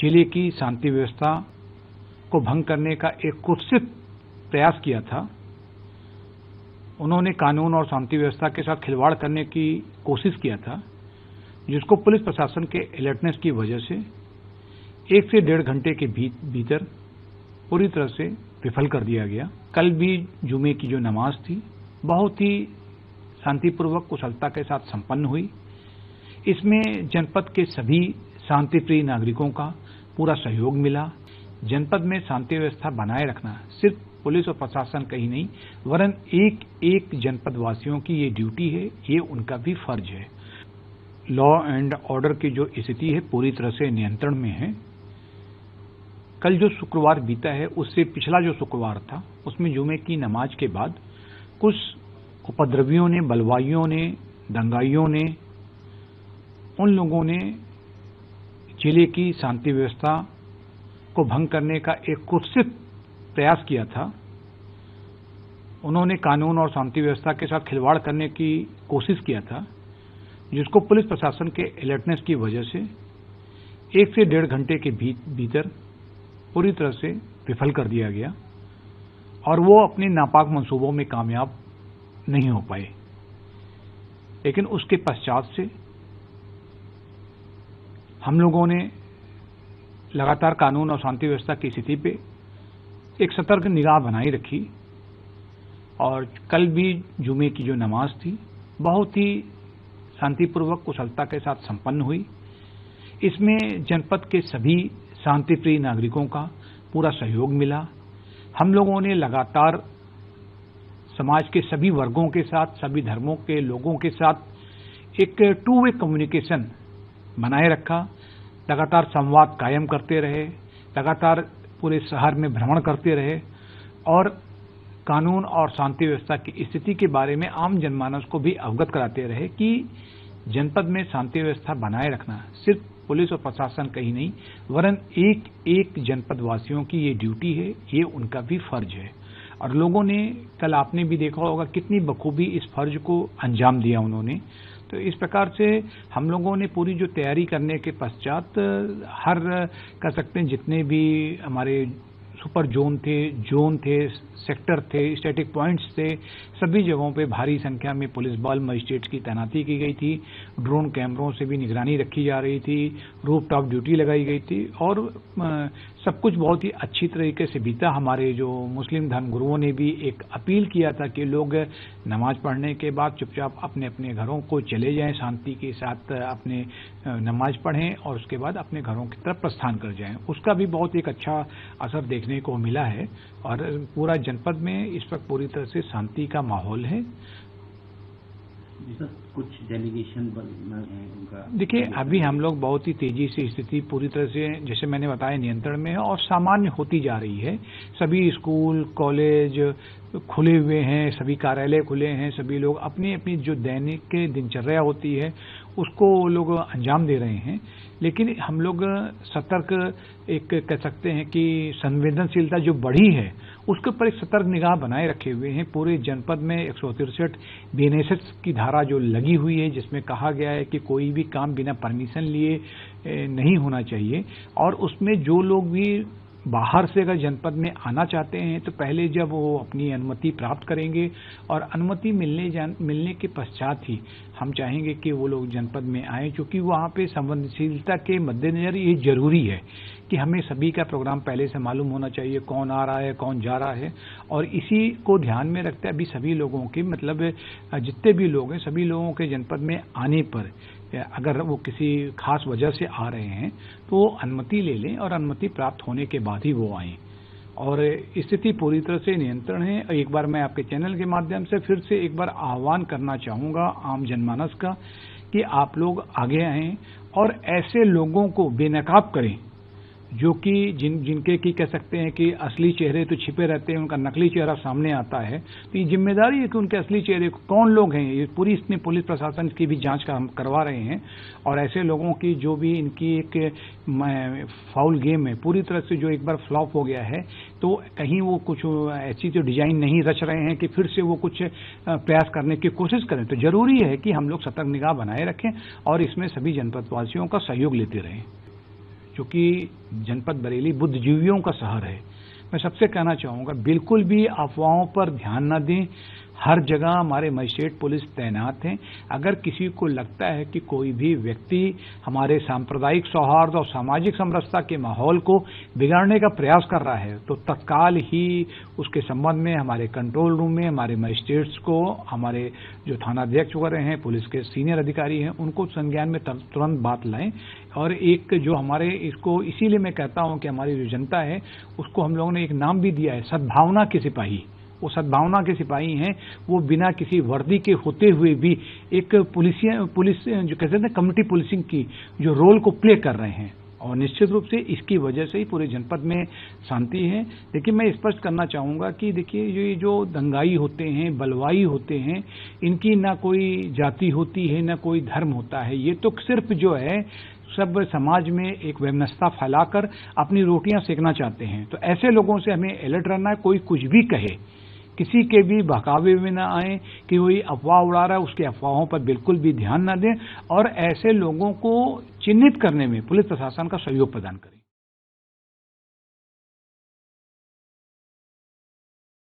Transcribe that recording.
जिले की शांति व्यवस्था को भंग करने का एक कुत्सित प्रयास किया था। उन्होंने कानून और शांति व्यवस्था के साथ खिलवाड़ करने की कोशिश किया था, जिसको पुलिस प्रशासन के अलर्टनेस की वजह से 1 से 1.5 घंटे के भीतर पूरी तरह से विफल कर दिया गया। कल भी जुमे की जो नमाज थी बहुत ही शांतिपूर्वक कुशलता के साथ संपन्न हुई। इसमें जनपद के सभी शांतिप्रिय नागरिकों का पूरा सहयोग मिला। जनपद में शांति व्यवस्था बनाए रखना सिर्फ पुलिस और प्रशासन का ही नहीं, वरन एक एक जनपद वासियों की ये ड्यूटी है, ये उनका भी फर्ज है। लॉ एंड ऑर्डर की जो स्थिति है पूरी तरह से नियंत्रण में है। कल जो शुक्रवार बीता है उससे पिछला जो शुक्रवार था उसमें जुमे की नमाज के बाद कुछ उपद्रवियों ने, बलवाइयों ने, दंगाइयों ने, उन लोगों ने जिले की शांति व्यवस्था को भंग करने का एक कुत्सित प्रयास किया था। उन्होंने कानून और शांति व्यवस्था के साथ खिलवाड़ करने की कोशिश किया था, जिसको पुलिस प्रशासन के अलर्टनेस की वजह से 1 से 1.5 घंटे के भीतर पूरी तरह से विफल कर दिया गया और वो अपने नापाक मंसूबों में कामयाब नहीं हो पाए। लेकिन उसके पश्चात से हम लोगों ने लगातार कानून और शांति व्यवस्था की स्थिति पे एक सतर्क निगाह बनाई रखी और कल भी जुमे की जो नमाज थी बहुत ही शांतिपूर्वक कुशलता के साथ संपन्न हुई। इसमें जनपद के सभी शांतिप्रिय नागरिकों का पूरा सहयोग मिला। हम लोगों ने लगातार समाज के सभी वर्गों के साथ, सभी धर्मों के लोगों के साथ एक टू वे कम्युनिकेशन बनाए रखा। लगातार संवाद कायम करते रहे, लगातार पूरे शहर में भ्रमण करते रहे और कानून और शांति व्यवस्था की स्थिति के बारे में आम जनमानस को भी अवगत कराते रहे कि जनपद में शांति व्यवस्था बनाए रखना सिर्फ पुलिस और प्रशासन का ही नहीं, वरन एक एक जनपद वासियों की ये ड्यूटी है, ये उनका भी फर्ज है। और लोगों ने कल आपने भी देखा होगा कितनी बखूबी इस फर्ज को अंजाम दिया उन्होंने। तो इस प्रकार से हम लोगों ने पूरी जो तैयारी करने के पश्चात हर कह सकते हैं जितने भी हमारे सुपर जोन थे, सेक्टर थे, स्टैटिक पॉइंट्स थे, सभी जगहों पे भारी संख्या में पुलिस बल, मजिस्ट्रेट्स की तैनाती की गई थी। ड्रोन कैमरों से भी निगरानी रखी जा रही थी, रूफटॉप ड्यूटी लगाई गई थी और सब कुछ बहुत ही अच्छी तरीके से बीता। हमारे जो मुस्लिम धर्मगुरुओं ने भी एक अपील किया था कि लोग नमाज पढ़ने के बाद चुपचाप अपने अपने घरों को चले जाएं, शांति के साथ अपने नमाज पढ़ें और उसके बाद अपने घरों की तरफ प्रस्थान कर जाएं। उसका भी बहुत एक अच्छा असर देखने को मिला है और पूरा जनपद में इस वक्त पूरी तरह से शांति का माहौल है। कुछ डेलीगेशन उनका देखिए, अभी हम लोग बहुत ही तेजी से स्थिति पूरी तरह से जैसे मैंने बताया नियंत्रण में है और सामान्य होती जा रही है। सभी स्कूल, कॉलेज खुले हुए हैं, सभी कार्यालय खुले हैं, सभी लोग अपनी अपनी जो दैनिक दिनचर्या होती है उसको लोग अंजाम दे रहे हैं। लेकिन हम लोग सतर्क एक कह सकते हैं कि संवेदनशीलता जो बढ़ी है उसके ऊपर एक सतर्क निगाह बनाए रखे हुए हैं। पूरे जनपद में 163 बीएनएसएस की धारा जो लगी हुई है, जिसमें कहा गया है कि कोई भी काम बिना परमिशन लिए नहीं होना चाहिए और उसमें जो लोग भी बाहर से अगर जनपद में आना चाहते हैं तो पहले जब वो अपनी अनुमति प्राप्त करेंगे और अनुमति मिलने के पश्चात ही हम चाहेंगे कि वो लोग जनपद में आएँ, क्योंकि वहाँ पे संवेदनशीलता के मद्देनजर ये जरूरी है कि हमें सभी का प्रोग्राम पहले से मालूम होना चाहिए, कौन आ रहा है, कौन जा रहा है। और इसी को ध्यान में रखते अभी सभी लोगों के मतलब जितने भी लोग हैं सभी लोगों के जनपद में आने पर अगर वो किसी खास वजह से आ रहे हैं तो वो अनुमति ले लें और अनुमति प्राप्त होने के बाद ही वो आएं। और स्थिति पूरी तरह से नियंत्रण है। एक बार मैं आपके चैनल के माध्यम से फिर से एक बार आह्वान करना चाहूँगा आम जनमानस का कि आप लोग आगे आएँ और ऐसे लोगों को बेनकाब करें जो कि जिनके की कह सकते हैं कि असली चेहरे तो छिपे रहते हैं, उनका नकली चेहरा सामने आता है। तो ये जिम्मेदारी है कि उनके असली चेहरे कौन लोग हैं, ये पूरी इसमें पुलिस प्रशासन की भी जांच करवा रहे हैं और ऐसे लोगों की जो भी इनकी एक फाउल गेम है पूरी तरह से जो एक बार फ्लॉप हो गया है, तो कहीं वो कुछ ऐसी जो डिजाइन नहीं रच रहे हैं कि फिर से वो कुछ प्रयास करने की कोशिश करें। तो जरूरी है कि हम लोग सतर्क निगाह बनाए रखें और इसमें सभी जनपदवासियों का सहयोग लेते रहें। जो कि जनपद बरेली बुद्धिजीवियों का शहर है। मैं सबसे कहना चाहूँगा, बिल्कुल भी अफवाहों पर ध्यान न दें। हर जगह हमारे मजिस्ट्रेट पुलिस तैनात हैं। अगर किसी को लगता है कि कोई भी व्यक्ति हमारे सांप्रदायिक सौहार्द और सामाजिक समरसता के माहौल को बिगाड़ने का प्रयास कर रहा है, तो तत्काल ही उसके संबंध में हमारे कंट्रोल रूम में हमारे मजिस्ट्रेट्स को, हमारे जो थानाध्यक्ष वगैरह हैं, पुलिस के सीनियर अधिकारी हैं, उनको संज्ञान में तुरंत बात लाएं। और एक जो हमारे इसको, इसीलिए मैं कहता हूं कि हमारी जो जनता है उसको हम लोगों ने एक नाम भी दिया है, सद्भावना के सिपाही। वो सद्भावना के सिपाही हैं, वो बिना किसी वर्दी के होते हुए भी एक पुलिस जो कहते हैं कम्युनिटी पुलिसिंग की जो रोल को प्ले कर रहे हैं, और निश्चित रूप से इसकी वजह से ही पूरे जनपद में शांति है। लेकिन मैं स्पष्ट करना चाहूँगा कि देखिए, ये जो दंगाई होते हैं, बलवाई होते हैं, इनकी ना कोई जाति होती है, ना कोई धर्म होता है। ये तो सिर्फ जो है सब समाज में एक वैमनस्यता फैलाकर अपनी रोटियां सेकना चाहते हैं। तो ऐसे लोगों से हमें अलर्ट रहना है। कोई कुछ भी कहे, किसी के भी बहकावे में ना आए कि वही अफवाह उड़ा रहा है, उसके अफवाहों पर बिल्कुल भी ध्यान न दें, और ऐसे लोगों को चिन्हित करने में पुलिस प्रशासन का सहयोग प्रदान करें।